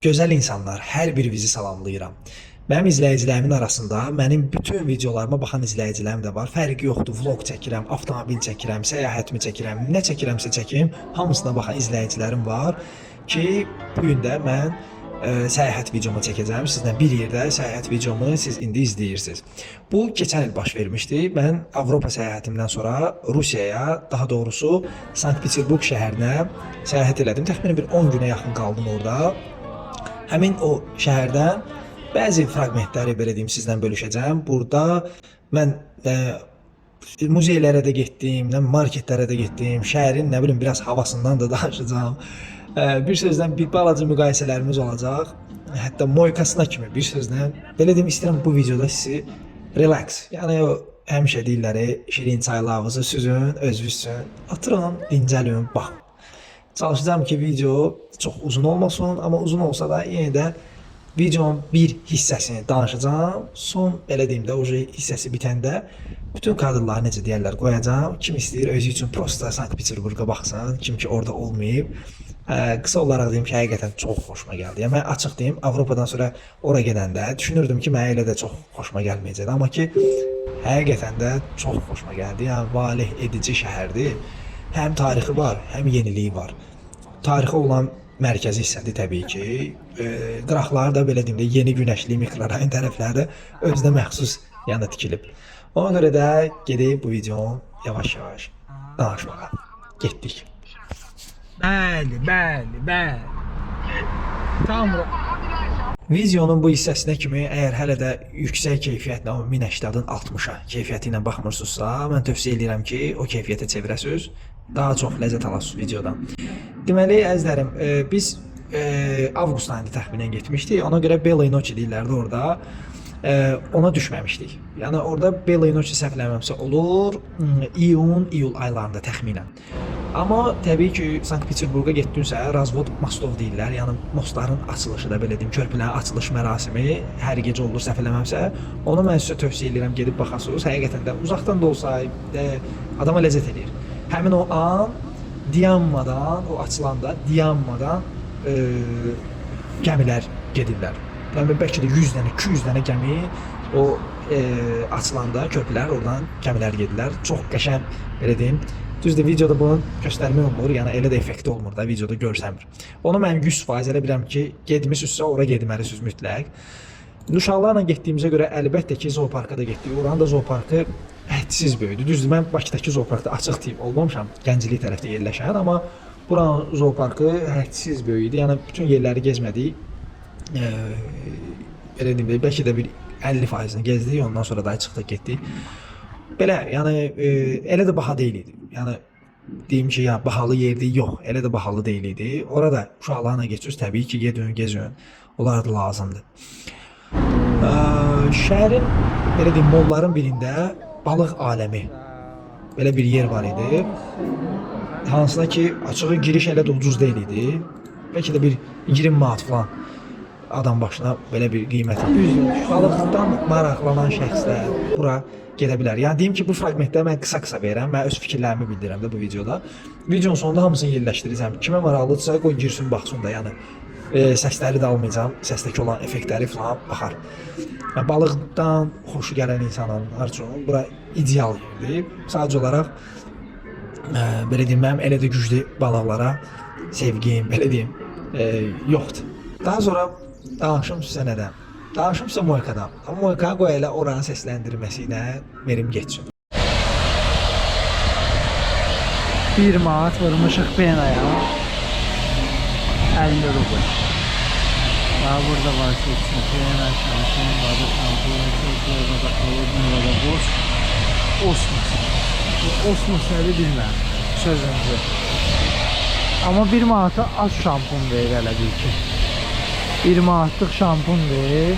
Gözəl insanlar, hər birinizi salamlayıram. Mənim izləyicilərimin arasında mənim bütün videolarıma baxan izləyicilərim də var. Fərqi yoxdur, vlog çəkirəm, avtomobil çəkirəm, səyahətimi çəkirəm, nə çəkirəmsə çəkim, hamısına baxan izləyicilərim var ki, bu gün də mən səyahət videomu çəkəcəm. Sizlə bir yerdə səyahət videomu siz indi izləyirsiniz. Bu keçən il baş vermişdi. Mən Avropa səyahətimdən sonra Rusiyaya, daha doğrusu Sankt-Peterburq şəhərinə səyahət elədim. Təxminən bir 10 günə yaxın qaldım orada. Həmin o şəhərdən bəzi fraqmentləri belə deyim sizlə bölüşəcəm. Burada mən muzeylərə də getdim, marketlərə də getdim, şəhərin nə bilim biraz havasından da danışacağam. Bir sözlə bir balaca müqayisələrimiz olacaq. Hətta moykasına kimi bir sözlə belə deyim istəyirəm bu videoda sizi relax, yəni o həmişə deyirlər, şirin çaylarınızı süzün, özünüzsün, oturun, dincəlin, baxın. Çalışacağım ki video çox uzun olmasın, amma uzun olsa da yenə də videonun bir hissəsini danışacağım. Son belə deyim də o hissəsi bitəndə bütün kadrları necə deyirlər qoyacağım. Kim istəyir özü üçün prosta Sankt-Peterburqa baxsın, kim ki orada olmayıb. Qısa olaraq deyim ki, həqiqətən çox xoşuma gəldi. Yəni mən açıq deyim, Avropadan sonra ora gedəndə düşünürdüm ki, mənə elə də çox xoşuma gəlməyəcəkdi, amma ki həqiqətən də çox xoşuma gəldi. Yəni valeh edici şəhərdir. Həm tarixi var, həm yeniliyi var. Tarixi olan mərkəzi hissədir təbii ki. Qıraqları da belə deyim də yeni günəşli mikrorayon tərəfləri özünə məxsus yana tikilib. Ona görə də gedib bu videonu yavaş-yavaş danışmağa getdik. Bəli. Tam videonun bu hissəsinə kimi əgər hələ də yüksək keyfiyyətlə, o 1080-dan 60-a keyfiyyəti ilə baxmırsınızsa, mən tövsiyə edirəm ki, o keyfiyyətə çevirəsiniz. Daha çox ləzzət alasınız videodan. Deməli, əzizlərim, biz avqust ayında təxminən getmişdik. Ona görə Belay Noche deyirlərdi orada. Ona düşməmişdik. Yəni orada Belay Noche səhv eləmirəmsə olur, iyul aylarında təxminən. Amma təbii ki, Sankt-Peterburqa getdinsə, Razvod mostov deyirlər. Yəni mostların açılışı da belə deyim, körpülərin açılış mərasimi hər gecə olur səhv eləmirəmsə. Onu mən sizə tövsiyə edirəm, gedib baxasınız. Həqiqətən də uzaqdan da olsa adama ləzzət edir. Həmin o an dayanmadan, o açılanda dayanmadan gəmilər gedirlər. Yəni bəlkə də 100 dənə, 200 dənə gəmi o açılanda körpülər oradan gəmilər gedirlər. Çox qəşəng belə deyim. Düzdür, videoda bunu göstərmək olmur, yəni elə də effekti olmur da, videoda görsənmir. Onu mən 100% elə bilirəm ki, getmisinizsə ora getməlisiniz mütləq. Uşaqlarla getdiyimizə görə əlbəttə ki, zooparka da getdik. Oranın da zooparkı hədsiz böyüdür. Düzdür, mən Bakıdakı zooparkda açıq deyib olmamışam, Gənclik tərəfdə yerləşən, amma buranın zooparkı hədsiz böyüdür. Yəni bütün yerləri gezmədik. Belə deyim, bəlkə də bir 50%-ni gezdik, ondan sonra da çıxdıq getdik. Belə, yəni elə də baha deyil idi. Yəni deyim ki, ya bahalı yerdir, yox, elə də bahalı deyil idi. Orada uşaqlarla geçirsiniz, təbii ki, gezün. Onlar da lazımdır. Şəhərin belə deyim, molların birində balıq aləmi belə bir yer var idi. Hansına ki, açığı giriş elə də ucuz deyil idi. Bəlkə də bir 20 manat falan adam başına belə bir qiyməti. Balıqdan maraqlanan şəxslər bura gedə bilər. Yəni deyim ki, bu fraqmentləri mən qısa verirəm. Mən öz fikirlərimi bildirirəm də bu videoda. Videonun sonunda hamısını yerləşdirəcəm. Kimə maraqlıdırsa qoy girsin, baxsın da. Yəni səsləri də almayacağam. Səsdəki olan effektləri falan baxar. Yəni, balıqdan xoşu gələn insanlar üçün bura ideal yerdir. Sadəcə olaraq belə deyim, mənim elə də güclü balıqlara sevgim, belə deyim, yoxdur. Daha sonra danışım sizə nədən? Danışım sizə moykadan. Amma moykaya qoy elə oranın səsləndirməsi ilə verim geçsin. 1 manat vurmuşuq penaya. 50 rubl. Daha burada var seçsin. Pena, şampun, badı, şampun, seçsin, badı, kavurdun, badı, boş. Osmos. Osmos nədir bilməm. Sözümüzü. Amma 1 manata az şampun verir elə bil ki. 1 manatlıq şampun verir.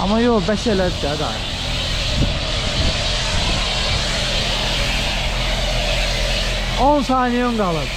Amma yox, bəs elədir də dayı. On saniyen qalır.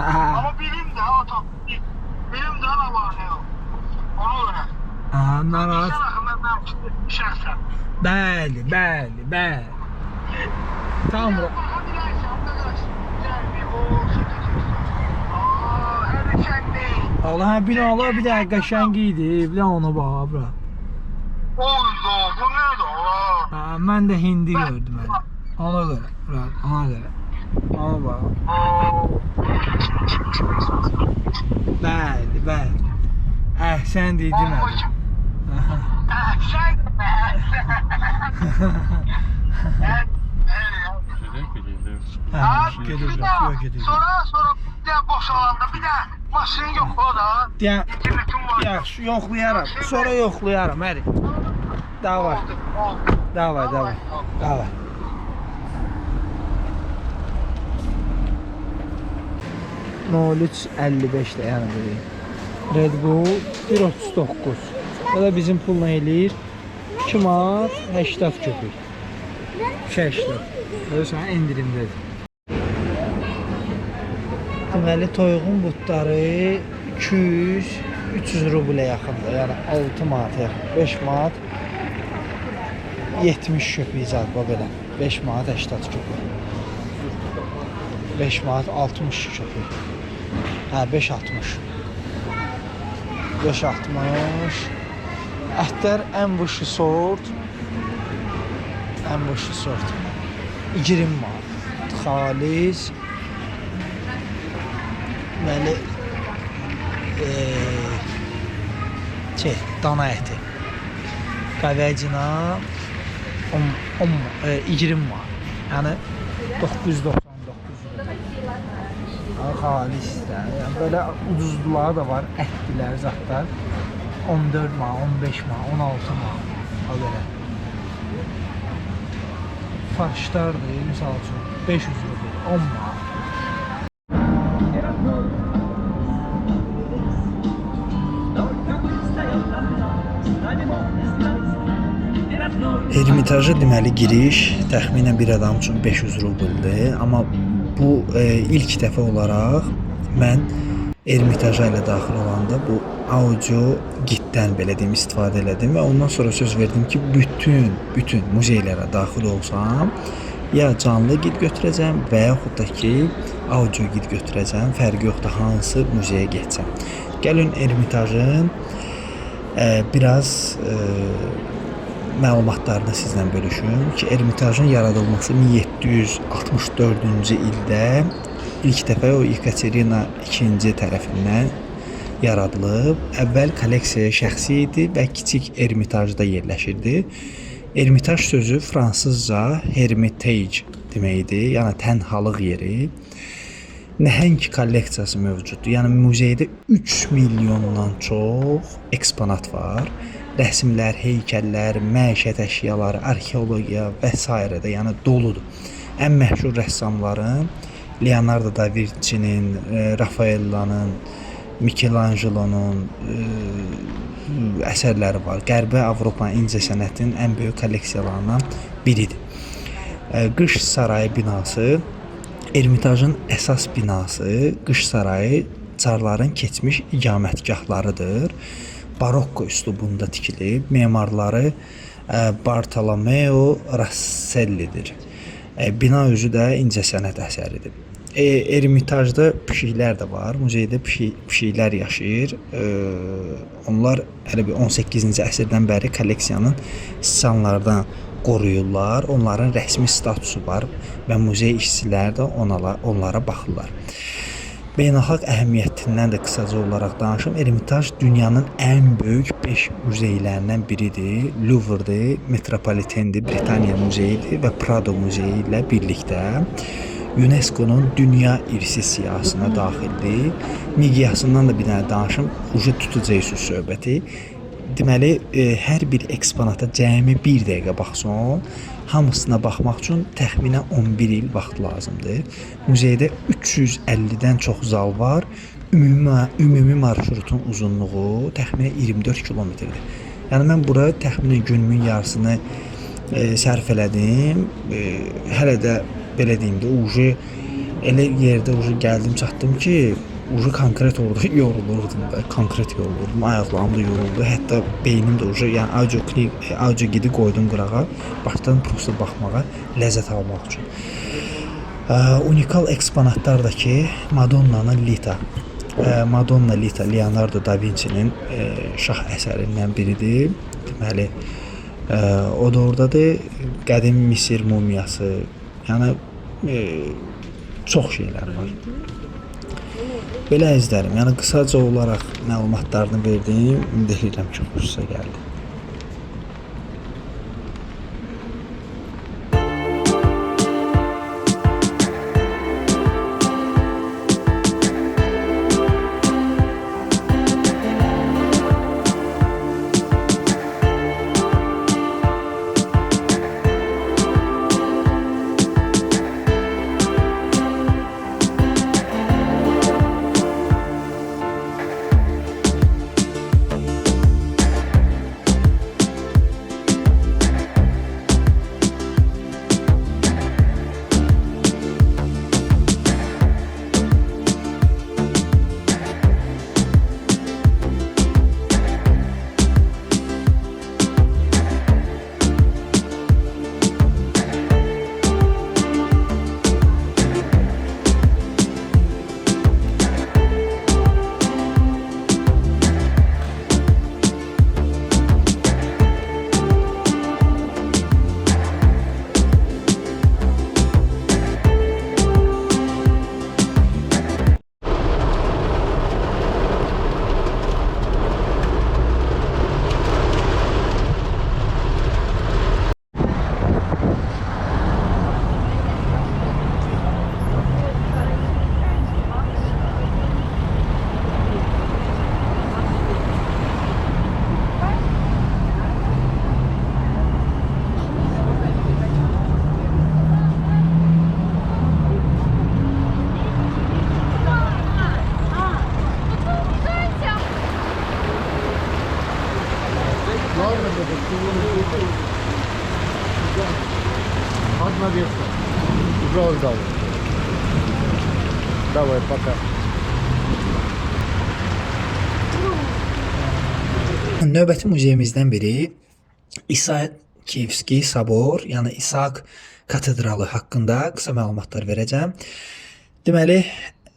Ama bilin de narahat. Şəxsən. Bəli, bəli, bəli. Tam Allah hə binalar bir də qəşəng idi. Bir də ona bax bura. Oldu, bu nədir ola? Ha, mən də hindi gördüm hələ. Ona görə, bura, ona görə. Ona bax. Bəli, bəli. Əhsən dedim hələ. Sən Hə, gedir, yox gedir. Sonra bir də boşalanda bir də maşını yoxla da. Deyən, yaxşı, yoxlayaram. Sonra yoxlayaram, həri. Davay. Davay, davay. Davay. No 3.55 də yəni deyim. Red Bull 1.39. Bu da bizim pulla eləyir 2 manat 80 köpük. 80. Böyle sana endirimdədir. Deməli toyuğun butları 200-300 rublə yaxındır. Yəni 6 manat yaxın. 5 manat 70 köpük zat bax belə. 5 manat 80 köpük. 5 manat 60 köpük. Hə 5.60. 5.60. Ətlər ən vışı sort. Ən vışı sort. 20 manat. Xalis. Deməli dana əti. Qavəcina 20 manat. Yəni 999. Xalislər. Yəni belə ucuzluları da var, ətdilər zatlar. 14 manat, 15 manat, 16 manat. O belə. Farşlardır, misal üçün 500 rubl, 10 manat. Ermitaja deməli giriş təxminən bir adam üçün 500 rubldur, amma bu ilk dəfə olaraq mən Ermitaja ilə daxil olanda bu audio giddən belə deyim istifadə elədim və ondan sonra söz verdim ki, bütün muzeylərə daxil olsam ya canlı gid götürəcəm və yaxud da ki audio gid götürəcəm, fərqi yoxdur hansı muzeyə getsəm. Gəlin Ermitajın biraz məlumatlarını sizlə bölüşüm ki, Ermitajın yaradılması 1764-cü ildə ilk dəfə o Yekaterina II tərəfindən yaradılıb. Əvvəl kolleksiyaya şəxsi idi və kiçik Ermitajda yerləşirdi. Ermitaj sözü fransızca hermitage deməkdir, yəni tənhalıq yeri. Nəhəng kolleksiyası mövcuddur. Yəni muzeydə 3 milyondan çox eksponat var. Rəsmlər, heykəllər, məişət əşyaları, arxeologiya və s. də yəni doludur. Ən məşhur rəssamların Leonardo da Vinci'nin, Rafaellanın, Michelangelo'nun əsərləri var. Qərbi Avropanın incəsənətinin ən böyük kolleksiyalarından biridir. Qış sarayı binası, Ermitajın əsas binası, qış sarayı çarların keçmiş iqamətgahlarıdır. Barokko üslubunda tikilib, memarları Bartolomeo Rosselli'dir. Bina özü də incəsənət əsəridir. Ermitajda pişiklər də var. Muzeydə pişiklər yaşayır. Onlar hələ bir 18-ci əsrdən bəri kolleksiyanın siçanlardan qoruyurlar. Onların rəsmi statusu var və muzey işçiləri də onlara baxırlar. Beynəlxalq əhəmiyyətindən də qısaca olaraq danışım. Ermitaj dünyanın ən böyük 5 muzeylərindən biridir. Louvre'dir, Metropolitendir, Britaniya muzeyidir və Prado muzeyi ilə birlikdə UNESCO-nun dünya irsi siyahısına daxildir. Miqyasından da bir dənə danışım, ucu tutacaq söhbəti. Deməli, hər bir eksponata cəmi 1 dəqiqə baxsın, hamısına baxmaq üçün təxminən 11 il vaxt lazımdır. Muzeydə 350-dən çox zal var. Ümumi marşrutun uzunluğu təxminən 24 kilometrdir. Yəni mən bura təxminən günümün yarısını sərf elədim. Hələ də belə deyim də, elə yerdə gəldim, çatdım ki, ucu konkret orada yorulurdum da, konkret yorulurdum, ayaqlarım da yoruldu, hətta beynim də ucu, yəni audio gidi qoydum qırağa, başdan prosta baxmağa, ləzzət almaq üçün. Unikal eksponatlardakı Madonna'nın Lita. Madonna Lita Leonardo da Vinci'nin şah əsərindən biridir. Deməli, o da oradadır. Qədim Misir mumiyası, yəni çox şeylər var. Belə əzizlərim, yəni qısaca olaraq məlumatlarını verdim. Ümid edirəm ki, xoşunuza gəldi. Одна версия. Пожалуйста. Давай, пока. Növbəti muzeyimizdən biri İsakiyevski Sabor, yəni İsak katedralı haqqında qısa məlumatlar verəcəm. Deməli,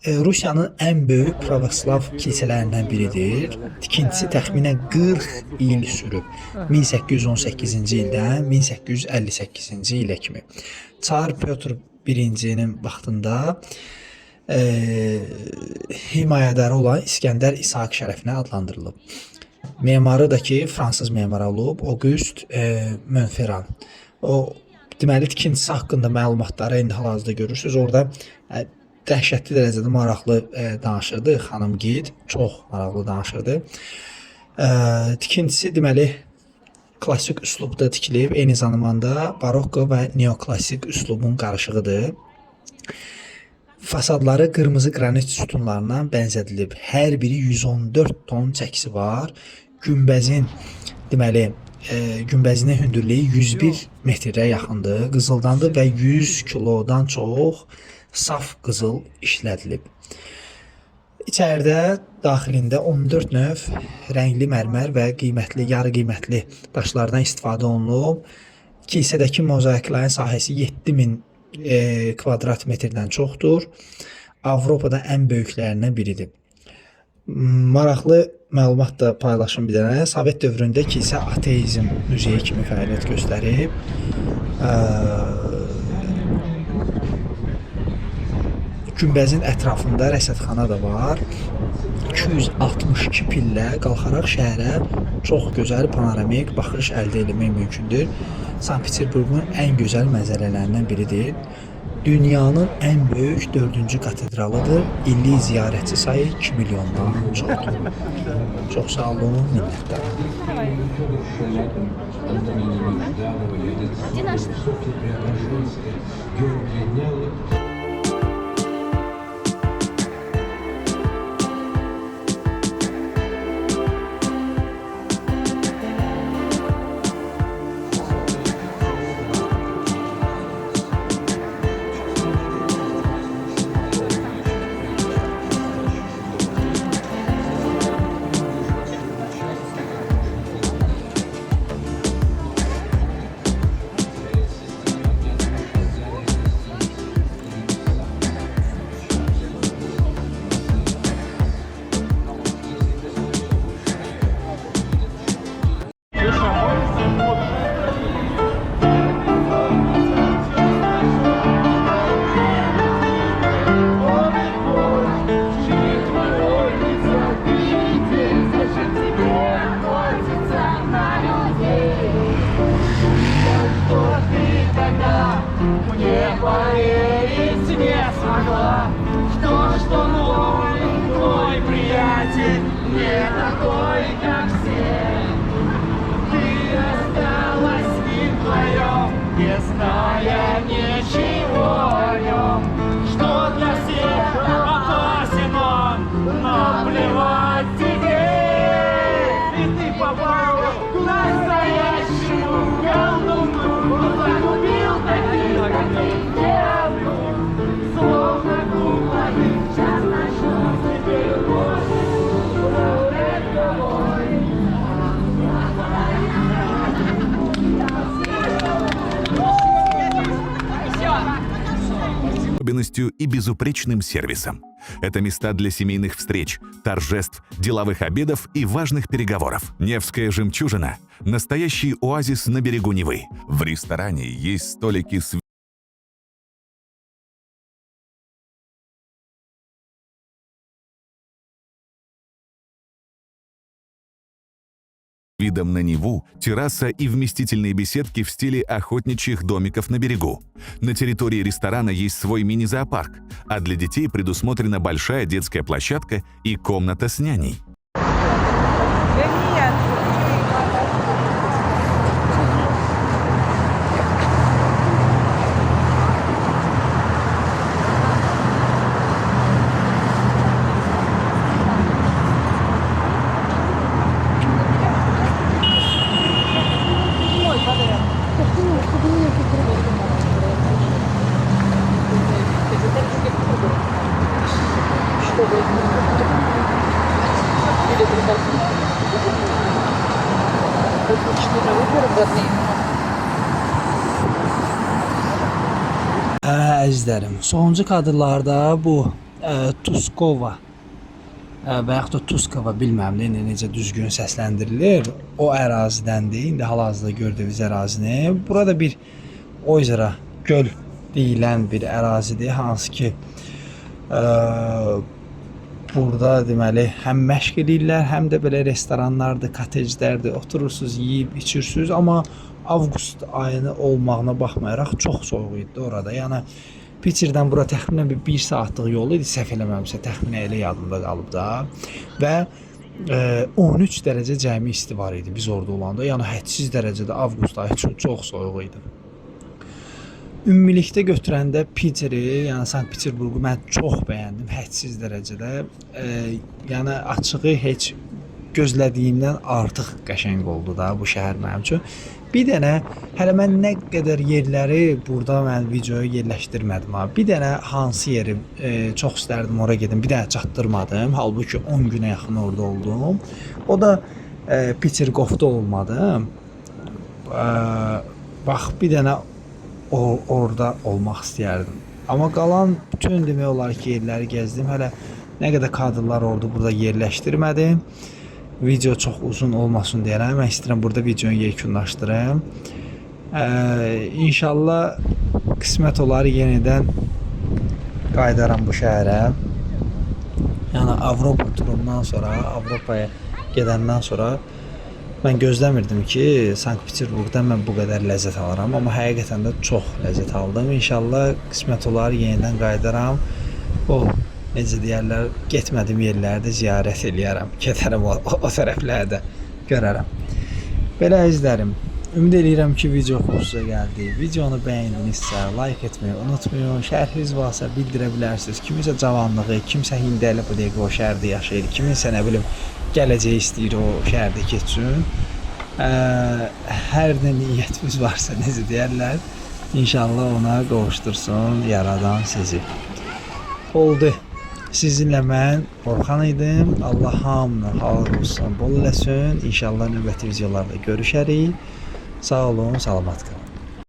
Rusiyanın ən böyük pravoslav kilsələrindən biridir. Tikintisi təxminən 40 il sürüb. 1818-ci ildən 1858-ci ilə kimi. Çar Pyotr I-nin vaxtında himayədarı olan İskəndər İsaq şərəfinə adlandırılıb. Memarı da ki, fransız memarı olub, Auguste Montferrand. O, deməli, tikintisi haqqında məlumatları indi hal-hazırda görürsünüz. Orada dəhşətli dərəcədə maraqlı danışırdı xanım Gid, çox maraqlı danışırdı. Tikintisi deməli klassik üslubda tikilib, eyni zamanda barokko və neoklassik üslubun qarışığıdır. Fasadları qırmızı qranit sütunlarından bənzədilib. Hər biri 114 ton çəkisi var. Günbəzin deməli günbəzinin hündürlüyü 101 metrə yaxındır. Qızıldandır və 100 kilodan çox saf qızıl işlədilib. İçəridə daxilində 14 növ rəngli mərmər və qiymətli, yarı qiymətli daşlardan istifadə olunub. Kilsədəki mozaiklərin sahəsi 7000 kvadrat metrdən çoxdur. Avropada ən böyüklərindən biridir. Maraqlı məlumat da paylaşım bir dənə. Sovet dövründə kilsə ateizm müzeyi kimi fəaliyyət göstərib. Günbəzin ətrafında rəsədxana da var. 262 pillə qalxaraq şəhərə çox gözəl panoramik baxış əldə etmək mümkündür. Sankt-Peterburqun ən gözəl mənzərələrindən biridir. Dünyanın ən böyük 4-cü katedralıdır. İllik ziyarətçi sayı 2 milyondan çoxdur. Çox sağ olun, minnətdaram. свете не такой, как все. Ты осталась с ним вдвоем, не зная ничего о нем, что для всех опасен он, но плевать тебе. И ты попал к настоящему колдуну, он загубил таких, как ты, девушек, словно кукла, сейчас начнет тебе любовь. особенностью и безупречным сервисом. Это места для семейных встреч, торжеств, деловых обедов и важных переговоров. Невская жемчужина – настоящий оазис на берегу Невы. В ресторане есть столики с видом на Неву, терраса и вместительные беседки в стиле охотничьих домиков на берегу. На территории ресторана есть свой мини-зоопарк, а для детей предусмотрена большая детская площадка и комната с няней. Əzizlərim, sonuncu kadrlarda bu Tuskova və yaxud da Tuskova bilməm necə düzgün səsləndirilir. O ərazidəndir. İndi hal-hazırda gördüyünüz ərazini. Burada bir ozera, göl deyilən bir ərazidir, hansı ki burada deməli həm məşq edirlər, həm də belə restoranlardır, koteclərdir. Oturursunuz, yeyib, içirsiniz, amma avqust ayını olmağına baxmayaraq çox soyuq idi orada. Yəni Pitcherdən bura təxminən bir saatlıq yol idi, səhv eləməmsə, təxminən elə yadımda qalıb da. Və 13 dərəcə cəmi isti var idi biz orada olanda. Yəni hədsiz dərəcədə avqust ayı üçün çox soyuq idi. Ümumilikdə götürəndə Pitcheri, yəni Sankt-Peterburqu mən çox bəyəndim, hədsiz dərəcədə. Yəni açığı heç gözlədiyimdən artıq qəşəng oldu da bu şəhər mənim üçün. Bir dənə, hələ mən nə qədər yerləri burada mən videoya yerləşdirmədim ha. Bir dənə hansı yeri çox istərdim ora gedim, bir dənə çatdırmadım. Halbuki 10 günə yaxın orada oldum. O da Petergovda olmadım. Bax, bir dənə orada olmaq istəyərdim. Amma qalan bütün demək olar ki, yerləri gəzdim. Hələ nə qədər kadrlar orada burada yerləşdirmədim. Video çox uzun olmasın deyərəm. Mən istəyirəm burada videonu yekunlaşdırım. İnşallah qismət olar yenidən qayıdaram bu şəhərə. Yəni Avropa turundan sonra, Avropaya gedəndən sonra mən gözləmirdim ki, Sankt-Peterburqdan mən bu qədər ləzzət alaram, amma həqiqətən də çox ləzzət aldım. İnşallah qismət olar yenidən qayıdaram. O necə deyərlər, getmədiyim yerlərdə ziyarət eləyərəm, gedərəm o tərəflərdə görərəm. Belə əzizlərim, ümid edirəm ki, video xoşunuza gəldi. Videonu bəyəndinizsə, like etməyi unutmayın. Şərhiniz varsa bildirə bilərsiniz. Kimisə cavanlığı, kimsə hindəli bu dəqiqə o şəhərdə yaşayır, kiminsə nə bilim gələcək istəyir o şəhərdə keçsin. Hər nə niyyətiniz varsa, necə deyərlər, inşallah ona qovuşdursun yaradan sizi. Oldu. Sizinlə mən Orxan idim. Allah hamını halal olsun, bol eləsin. İnşallah növbəti videolarda görüşərik. Sağ olun, salamat qalın.